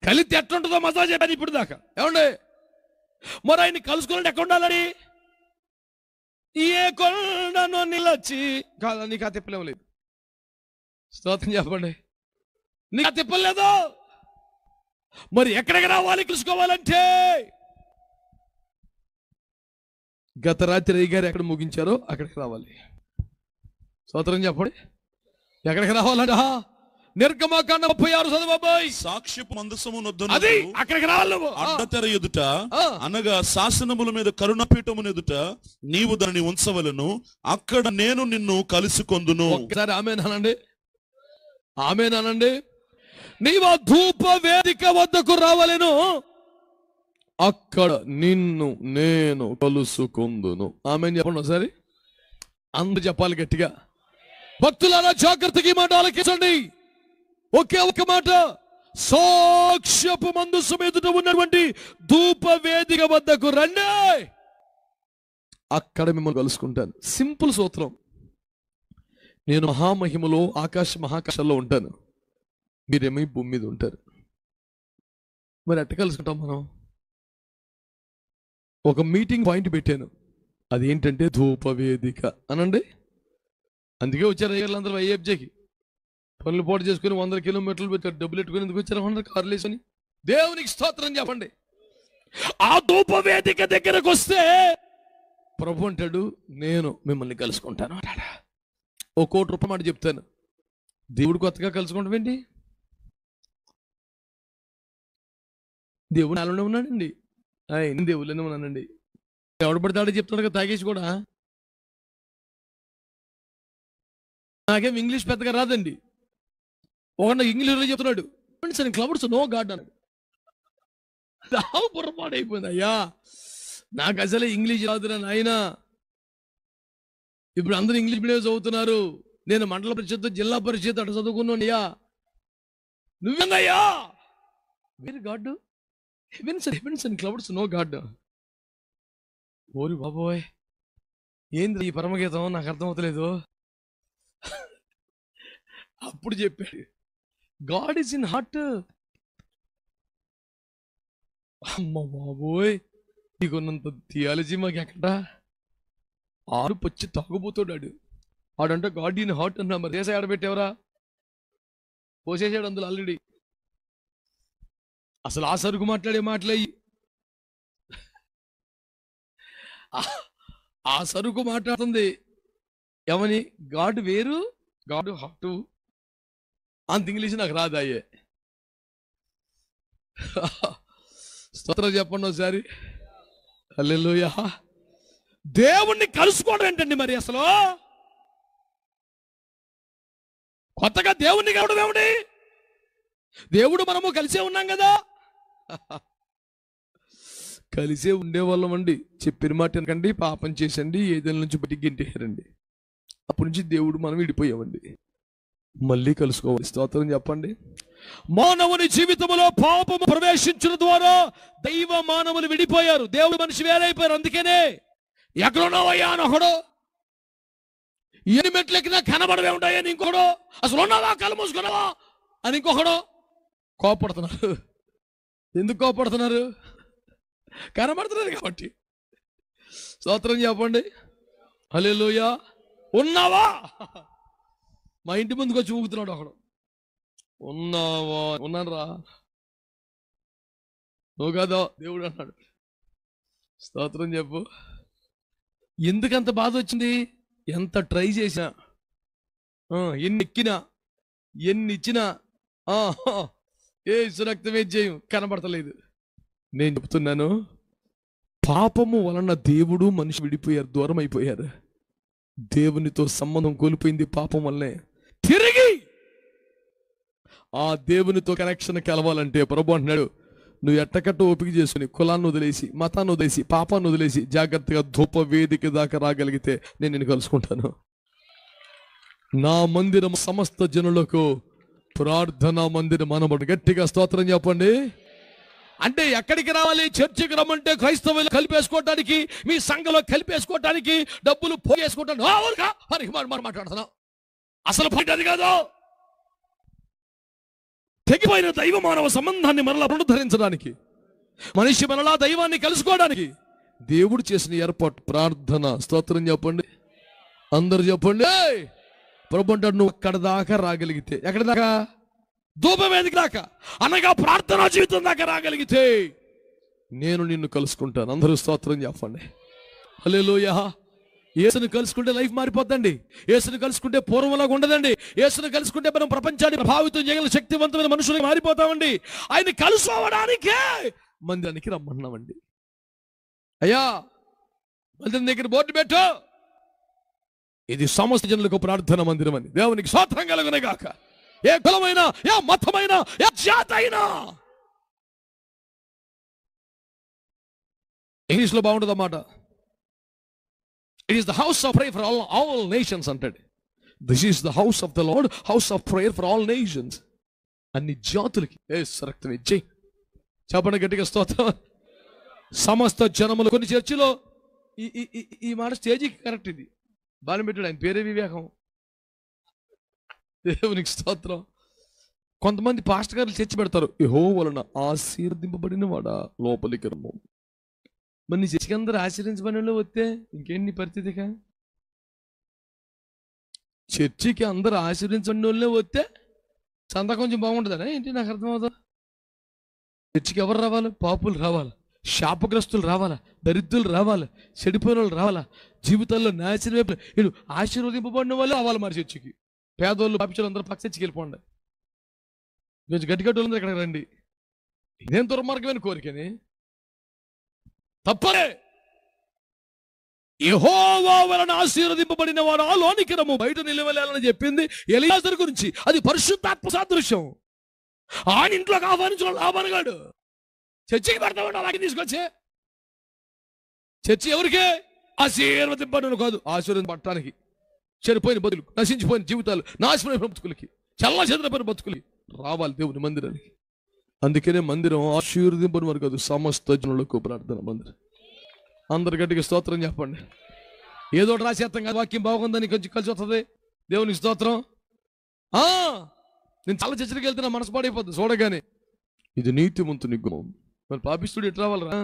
కలిస్తే ఎట్లుంటుందో మసాజ్ చెప్పాను ఇప్పుడు దాకా. ఏమండి మరి ఆయన్ని కలుసుకోవాలంటే ఎక్కడ ఉండాలని? ఏ కొండను నిలచి కాదు, నీకు ఆ తిప్పలేం లేదు. స్తోత్రం చెప్పండి. నీకు ఆ తిప్పలేదు. మరి ఎక్కడికి రావాలి కలుసుకోవాలంటే? గత రాత్రి అయ్య గారు ఎక్కడ ముగించారో అక్కడికి రావాలి. స్తోత్రం చెప్పండి. ఎక్కడికి రావాలంట? నిర్గమకాండ 36 చదువు. సాక్ష్యపు మందసము అది అక్కడికి రావాలి. అడ్డతెర ఎదుట అనగా శాసనముల మీద కరుణపీఠమున ఎదుట నీవు దానిని ఉంచవలను, అక్కడ నేను నిన్ను కలుసుకొందును. ఒకసారి ఆమేనండి, ఆమేనండి. నీవు ధూప వేదిక వద్దకు రావలెను, అక్కడ నిన్ను నేను కలుసుకొందును. ఆమేన్ చెప్పండి ఒకసారి. అందరూ చెప్పాలి గట్టిగా. భక్తులారా జాగ్రత్తగా ఈ మాట ఆలకించండి. ఒకే ఒక మాట. సాక్ష్యపు మందసం ఎదుట ఉన్నటువంటి ధూప వేదిక వద్దకు రండి, అక్కడ మిమ్మల్ని కలుసుకుంటాను. సింపుల్ సూత్రం. నేను మహామహిమలో ఆకాశ మహాకాశాల్లో ఉంటాను, మీరేమీ భూమి మీద ఉంటారు. మరి ఎట్ట కలుసుకుంటాం మనం? ఒక మీటింగ్ పాయింట్ పెట్టాను, అదేంటంటే ధూప వేదిక అనండి. అందుకే వచ్చారు అయ్యారు వైఎఫ్జేకి. పనులు పోటు చేసుకుని 100 కిలోమీటర్లు పెట్టారు. డబ్బులు పెట్టుకుని ఎందుకు వచ్చారు? 100 కార్లు వేసుకొని. దేవునికి స్తోత్రం చెప్పండి. ఆ ధూప వేదిక దగ్గరకు వస్తే ప్రభు అంటాడు, నేను మిమ్మల్ని కలుసుకుంటాను అంటాడా. ₹1 కోటి మాట చెప్తాను. దేవుడు కొత్తగా కలుసుకుంటాం ఏంటి? దేవుడు నాలోనే ఉన్నాడండి. నేను దేవుళ్ళనే ఉన్నానండి. ఎవడు పడితే చెప్తాడు కదా తాగేసి కూడా. నాకేం ఇంగ్లీష్ పెద్దగా రాదండి. ఒక ఇంగ్లీష్లో చెప్తున్నాడు, క్లౌడ్స్ నో గాడ్ అన్నాడు. పొరపాటు అయిపోయింది. అయ్యా నాకు అసలే ఇంగ్లీష్ రాదురా నాయన. ఇప్పుడు అందరూ ఇంగ్లీష్ మీడియం చదువుతున్నారు. నేను మండల పరిషత్, జిల్లా పరిషత్ అటు చదువుకున్నాను. అయ్యా నువ్వేందయ్యా? Where god, heavens and clouds no god. ఓరి బాబోయ్, ఏంది ఈ పరమగీతం? నాకు అర్థమవుతలేదు. అప్పుడు చెప్పాడు, గాడ్ ఈజ్ ఇన్ హార్ట్. అమ్మ బాబోయ్, నీకున్నంత థియాలజీ మాకు ఎక్కడా? 6 పచ్చి తాగుపోతాడు ఆడంటే గాడ్ ఇన్ హార్ట్ అన్నా. మరి దేశ ఆడబెట్టేవరా? పోసేసాడు అందులో ఆల్రెడీ. అసలు ఆ సరుకు మాట్లాడే మాటలయ్యి, ఆ సరుకు మాట్లాడుతుంది ఏమని? గాడ్ వేరు, గాడ్ హార్ట్. అంత ఇంగ్లీష్ నాకు రాదాయే. స్తోత్రం చెప్పండి ఒకసారి. హల్లెలూయా. దేవుణ్ణి కలుసుకోవడం ఏంటండి మరి అసలు? కొత్తగా దేవుణ్ణి కలవడం ఏమిటి? దేవుడు మనము కలిసే ఉన్నాం కదా. కలిసే ఉండేవాళ్ళం అండి. చెప్పిన మాట అనకండి, పాపం చేసండి, ఏదైనా నుంచి బయటికి గింటేయారండి. అప్పటి నుంచి దేవుడు మనం విడిపోయామండి. మళ్ళీ కలుసుకోవాలి. స్తోత్రం చెప్పండి. మానవుని జీవితంలో పాపము ప్రవేశించడం ద్వారా దైవ మానవులు విడిపోయారు. దేవుడు మనిషి వేరైపోయారు. అందుకనే ఎక్కడున్నావయ్యా అని ఒకడు, ఎన్ని మెట్లు ఎక్కినా కనబడవే ఉంటాయని ఇంకొకడు, అసలు ఉన్నావా కళ్ళు మూసుకున్నావా అని ఇంకొకడు కోపడుతున్నారు. ఎందుకు కోపడుతున్నారు? కనబడుతున్నారు కాబట్టి. స్తోత్రం చెప్పండి. హల్లెలూయా. ఉన్నావా? మా ఇంటి ముందుకు వచ్చి ఊగుతున్నాడు ఒకడు. ఉన్నావా? ఉన్నాను రా. నువ్వు కాదా దేవుడు అన్నాడు. స్తోత్రం చెప్పు. ఎందుకంత బాధ వచ్చింది? ఎంత ట్రై చేసినా, ఎన్ని ఎక్కినా, ఎన్ని ఇచ్చినా ఏ సురక్తమే చేయం కనబడతలేదు. నేను చెప్తున్నాను, పాపము వలన దేవుడు మనిషి విడిపోయారు, దూరం అయిపోయారు. దేవునితో సంబంధం కోల్పోయింది పాపం వల్లనే. తిరిగి ఆ దేవునితో కనెక్షన్ కలవాలంటే ప్రభు అంటున్నాడు, నువ్వు ఎట్టకట్ట ఓపిక చేసుకుని కులాన్ని వదిలేసి, మతాన్ని వదిలేసి, పాపాన్ని వదిలేసి జాగ్రత్తగా ధూప వేదిక దాకా రాగలిగితే నేను నిన్ను కలుసుకుంటాను. నా మందిరం సమస్త జనులకు ప్రార్థనా మందిరం అనబడు. గట్టిగా స్తోత్రం చెప్పండి. అంటే ఎక్కడికి రావాలి? చర్చికి రమ్మంటే క్రైస్తవులు కలిపేసుకోవటానికి, మీ సంఘంలో కలిపేసుకోవటానికి, డబ్బులు పోగేసుకోవటానికి మనం మాట్లాడుతున్నాం. అసలు పాయింట్ అది కాదు. తెగిపోయిన దైవ మానవ సంబంధాన్ని మరలా పునరుద్ధరించడానికి, మనిషి మరలా దైవాన్ని కలుసుకోవడానికి దేవుడు చేసిన ఏర్పాటు ప్రార్థన. స్తోత్రం చెప్పండి, అందరు చెప్పండి. ప్రభు అంటాడు, నువ్వు అక్కడ దాకా రాగలిగితే, ఎక్కడ దాకా? ధూపవేదిక దాకా, అనగా ప్రార్థనా జీవితం దాకా రాగలిగితే నేను నిన్ను కలుసుకుంటాను. అందరూ స్తోత్రం చెప్పండి. హల్లెలూయా. యేసుని కలుసుకుంటే లైఫ్ మారిపోద్దండి. యేసుని కలుసుకుంటే పూర్వంలాగా ఉండదండి. యేసుని కలుసుకుంటే మనం ప్రపంచాన్ని ప్రభావితం చేయగల శక్తివంతమైన మనుషులుగా మారిపోతామండి. ఆయన కలుసుకోవడానికే మందిరానికి రమ్మన్నామండి. అయ్యా, మందిరం దగ్గర బోర్డు పెట్టు, ఇది సమస్త జనులకు ప్రార్థన మందిరం అని. దేవునికి స్తోత్రం కలుగునే గాక. ఏ కులమైనా, ఏ మతమైనా, ఏ జాతి అయినా. ఇంగ్లీష్ లో బాగుంటుంది అన్నమాట. It is the house of prayer for all nations అంటాడు. This is the house of the lord, house of prayer for all nations. అన్ని జాతులకి రక్తం ఇచ్చి చెప్పండి గట్టిగా స్తోత్రం. సమస్త జనములు. కొన్ని చర్చిలో ఈ మాట స్టేజీకి కరెక్ట్, ఇది బాగా పెట్టాడు, ఆయన పేరే వివేకం. దేవునికి స్తోత్రం. కొంతమంది పాస్టర్ గారు చర్చి పెడతారు, యెహోవా వలన ఆశీర్వదింపబడిన వాడా లోపలికి రమ్ము. మరి నీ చర్చికి అందరూ ఆశీర్వించబడిన వాళ్ళు వస్తే ఇంకేంటి పరిస్థితిగా? చర్చికి అందరూ ఆశీర్వించబడిన వాళ్ళే వస్తే చందా కొంచెం బాగుంటుందా ఏంటి? నాకు అర్థమవుతుంది. చర్చికి ఎవరు రావాలి? పాపులు రావాలా, శాపగ్రస్తులు రావాలా, దరిద్రులు రావాలా, చెడిపోయిన వాళ్ళు రావాలా, జీవితాల్లో నాశనం వైపు వీళ్ళు ఆశీర్వదింపబడిన వాళ్ళు రావాలి. మరి చర్చికి పేదోళ్ళు పాపించారు అందరూ పక్క చర్చికి వెళ్ళిపోండి. కొంచెం గట్టి గట్టి వాళ్ళందరూ ఇక్కడికి రండి. ఇదేం దుర్మార్గమైన కోరికని, తప్పలే. యెహోవా వలన ఆశీర్వదింపబడిన వాడు ఆ లోనికి రమ్ము, బయట నిలవలేలని చెప్పింది ఎలియాజరు గురించి. అది పరిశుద్ధాత్మ సాదృశ్యం. ఆయన ఇంట్లోకి ఆహ్వానించిన లాభనగాడు చర్చికి పెడతాడు. అలాగే తీసుకొచ్చే చర్చి ఎవరికే? ఆశీర్వదింపడం కాదు, ఆశీర్వదింపడానికి. చెడిపోయిన బతుకులు, నశించిపోయిన జీవితాలు, నాశనమైన బతుకులకి, చల్ల చెదరపోయిన బతుకులకి రావాలి దేవుని మందిరానికి. అందుకనే మందిరం ఆశీర్వదింపని వారు కాదు, సమస్త జనులకు ప్రార్థన మందిరం. అందరు గట్టిగా స్తోత్రం చెప్పండి. ఏదో రాసేస్తాం కదా, వాక్యం బాగుందని కొంచెం కలిసి వస్తుంది. దేవునికి స్తోత్రం. నేను చాలా చర్చలకు వెళ్తే నా మనసు పాడైపోద్ది చూడగానే. ఇది నీతిమంతుని గుణం. మరి పాపిస్తుడు ఎట్లా రావాలరా?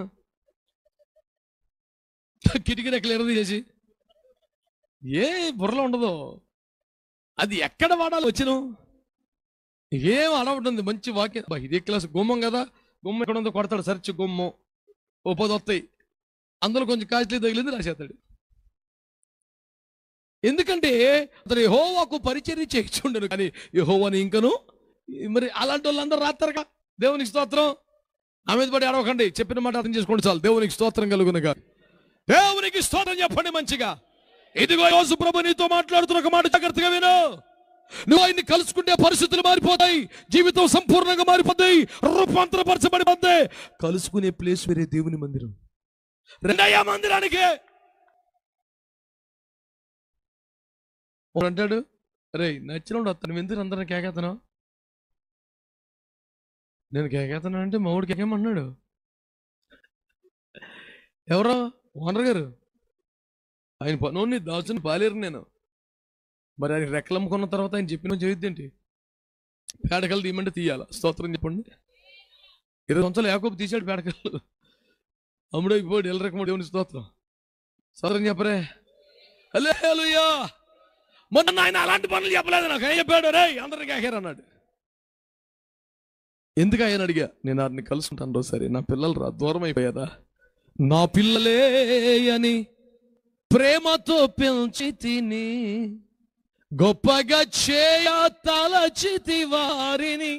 కిటికీ రెక్కలు ఎరది చేసి ఏ బుర్రలో ఉండదు. అది ఎక్కడ వాడాలి వచ్చిన ఏం అడవుంటుంది. మంచి వాక్యం, ఇదే క్లాస్ గుమ్మం కదా, గుమ్మం ఎక్కడ ఉందో కొడతాడు, సర్చ్ గుమ్మం ఓ 10 వస్తాయి, అందులో కొంచెం కాస్ట్లీ తగిలింది రాసేస్తాడు. ఎందుకంటే అతను యెహోవాకు పరిచర్య చేయించుండను, కానీ యెహోవాని ఇంకను. మరి అలాంటి వాళ్ళందరూ రాస్తారుగా. దేవునికి స్తోత్రం. నా మీద పడి అడవకండి, చెప్పిన మాట అర్థం చేసుకోండి చాలు. దేవునికి స్తోత్రం కలుగునుగా. దేవునికి స్తోత్రం చెప్పండి మంచిగా. ఇదిగో యేసు ప్రభు నీతో మాట్లాడుతున్న ఒక మాట జాగ్రత్తగా విను. నువ్వు ఆయన్ని కలుసుకుంటే పరిస్థితులు మారిపోతాయి, జీవితం సంపూర్ణంగా మారిపోతాయి, రూపాంతరపరచబడిపోతాయి. కలుసుకునే ప్లేస్ వేరే, దేవుని మందిరం. రెండయ్యా మందిరానికి అంటాడు, రే నచ్చినోడు వస్తాను, ఎందుకు అందరిని కేకేతను? నేను కేకేతను అంటే మౌడు కేకేమన్నాడు. ఎవరో ఓనర్ గారు, ఆయన పనోడిని దాచుని పాలేరు నేను. మరి ఆయన రెక్కలమ్ముకున్న తర్వాత ఆయన చెప్పిన చేయొద్దేంటి? పేడకలు తీయమంటే తీయాలా? స్తోత్రం చెప్పండి. 20 సంవత్సరాలు యాకోబు తీసాడు పేడకలు, అమ్ముడు అయిపోయాడు. ఎల్లరకముడు దేవుని స్తోత్రం. స్తోత్రం చెప్పరే. హల్లెలూయా. మొన్న ఆయన అలాంటి పనులు చెప్పలేదు నాకు. ఏం చెప్పాడు? రే అందరినీ కేకారు అన్నాడు. ఎందుకు ఆయన అడిగా? నేను వారిని కలుసుకుంటాను రోజుసారి. నా పిల్లలు రా దూరం అయిపోయారా? నా పిల్లలే అని ప్రేమతో పెంచి తిని గొప్పగా చేయ తలచితి వారిని,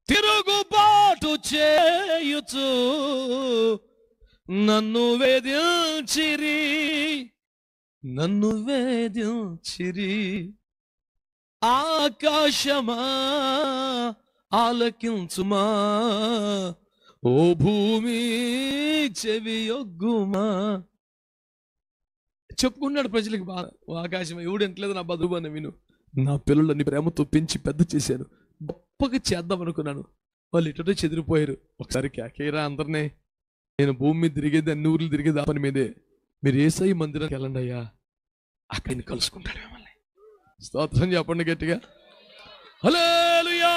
తిరుగుబాటు చేయుచు నన్ను వేధించిరి, నన్ను వేధించిరి. ఆకాశమా ఆలకించుమా, ఓ భూమి చెవియొగ్గుమా. చెప్పుకున్నాడు ప్రజలకు బాగా. ఆకాశం ఎవడు ఎంటలేదు నా బదుబాన్ని విను. నా పిల్లలని ప్రేమతో పెంచి పెద్ద చేశాను, గొప్పగా చేద్దాం అనుకున్నాను, వాళ్ళు ఎటో చెదిరిపోయారు. ఒకసారి కేకేరా అందరినీ. నేను భూమి మీద తిరిగేది, అన్ని ఊర్లు తిరిగేది ఆ పని మీదే. మీరు యేసయ్య మందిరానికి వెళ్ళండి అయ్యా, అక్కడ ఆయన కలుసుకుంటాడు మిమ్మల్ని. స్తోత్రం చెప్పండి గట్టిగా. హల్లెలూయా.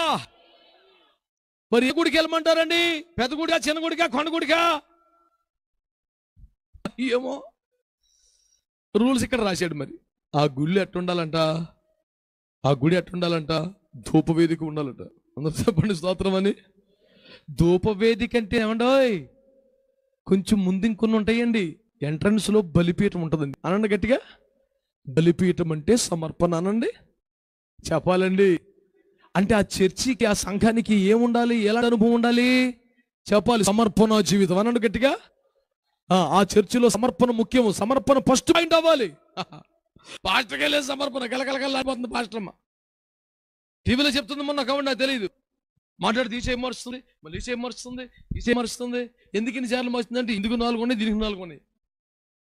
మరి ఏ గుడికి వెళ్ళమంటారండి? పెద్ద గుడికా, చిన్న గుడికా, కొండ గుడికా? ఏమో రూల్స్ ఇక్కడ రాశాడు. మరి ఆ గుళ్ళు ఎట్టుండాలంట? ఆ గుడి ఎట్టుండాలంట? ధూపవేదిక ఉండాలంట. అందరూ చెప్పండి స్తోత్రం అని. ధూపవేదిక అంటే ఏమండోయ్, కొంచెం ముందు ఇంకొన్ని ఉంటాయండి. ఎంట్రన్స్ లో బలిపీఠం ఉంటుందండి. అనండి గట్టిగా, బలిపీఠం అంటే సమర్పణ అనండి. చెప్పాలండి. అంటే ఆ చర్చికి, ఆ సంఘానికి ఏముండాలి? ఎలాంటి అనుభవం ఉండాలి? చెప్పాలి. సమర్పణ జీవితం అనండి గట్టిగా. ఆ చర్చిలో సమర్పణ ముఖ్యము. సమర్పణ ఫస్ట్ పాయింట్ అవ్వాలి. పాస్టర్కి వెళ్ళే సమర్పణ కలకలకల్లాడిపోతుంది. పాస్టర్మ్మ టీవీలో చెప్తుంది, మొన్న కాబట్టి నాకు తెలియదు. మాట్లాడి తీసేయం మరుస్తుంది, మళ్ళీ తీసేయం మరుస్తుంది, తీసేయం మరుస్తుంది. ఎందుకు ఇన్ని సార్లు మరుస్తుంది అంటే ఇందుకు 4 ఉన్నాయి, దీనికి 4 ఉన్నాయి.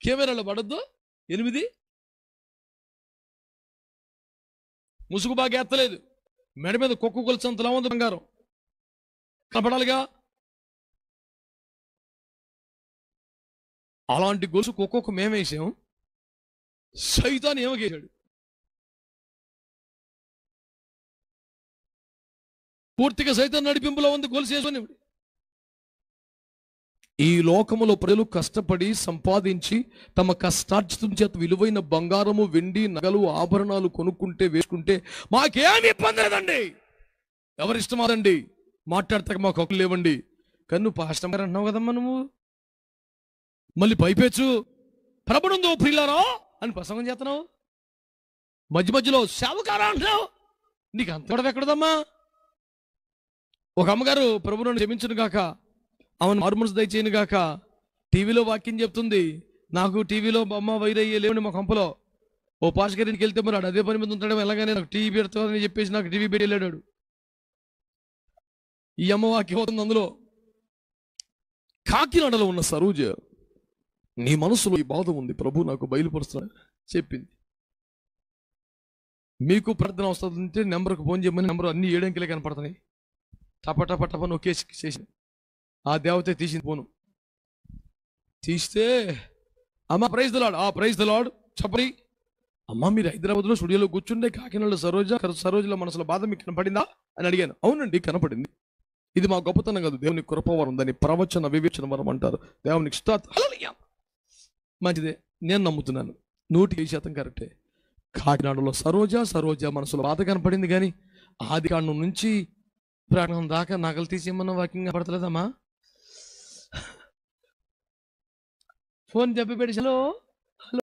కెమెరాలో పడద్దు. 8 ముసుగు బాగా ఎత్తలేదు. మెడ మీద కుక్క కొలిచంతలా ఉంది బంగారం, కనపడాలిగా. అలాంటి గొలుసు కుక్కకు మేమేసాం, సైతాన్ ఏమకేశాడు. పూర్తిగా సైతాన్ నడిపింపులో ఉంది గొలుసు వేసుకొని. ఈ లోకములో ప్రజలు కష్టపడి సంపాదించి తమ కష్టార్జితం చేత విలువైన బంగారము, వెండి, నగలు, ఆభరణాలు కొనుక్కుంటే, వేసుకుంటే మాకేమి ఇబ్బంది లేదండి. ఎవరిష్టం అదండి. మాట్లాడతాక మాకు హక్కులు లేవండి. కానీ నువ్వు పాస్టర్ గారు అంటున్నావు కదమ్మా, నువ్వు మళ్ళీ పైపేచ్చు ప్రభునందు ప్రియులారా అని ప్రసంగం చేస్తున్నావు. మధ్య మధ్యలో సేవకారా అంటున్నావు. నీకు అంత కూడా ఎక్కడదమ్మా? ఒక అమ్మగారు, ప్రభు నన్ను క్షమించును గాక, ఆమెను మారుమనసు దయచేయను గాక, టీవీలో వాక్యం చెప్తుంది. నాకు టీవీలో అమ్మ వైరయ్యే లేవండి మా కంపలో. ఓ పాస్ గారికి వెళ్తే మరి అదే పని మీద ఉంటాడు, ఎలాగనే నాకు టీవీ పెడతామని చెప్పేసి నాకు టీవీ పెట్టి వెళ్ళాడు. ఈ అమ్మ వాక్యం అవుతుంది. అందులో కాకినాడలో ఉన్న సరోజ, నీ మనసులో ఈ బాధ ఉంది, ప్రభు నాకు బయలుపరుస్తున్నాడు చెప్పింది. మీకు ప్రార్థన వస్తుందంటే నెంబర్కి ఫోన్ చేయమని, నెంబర్ అన్ని 7 అంకెలే కనపడుతున్నాయి. టప టప టప నొక్కేసి చేసింది. ఆ దేవతే తీసింది ఫోను. తీస్తే అమ్మ praise the lord, praise the lord చెప్పరి. అమ్మ మీరు హైదరాబాద్లో స్టూడియోలో కూర్చుండే కాకినాడలో సరోజల మనసులో బాధ మీకు కనపడిందా అని అడిగాను. అవునండి కనపడింది. ఇది మా గొప్పతనం కాదు, దేవుని కృపవరం, దాన్ని ప్రవచన వివేచన వరం అంటారు. దేవునికి స్తోత్రం. మంచిదే, నేను నమ్ముతున్నాను. 100% కరెక్టే. కాకినాడలో సరోజ మనసులో బాధ కనపడింది. కానీ ఆది కాండం నుంచి ప్రాణం దాకా నగలు తీసేయమన్న వాక్యం కనపడతలేదమ్మా. ఫోన్ చెప్పి పెట్టి, హలో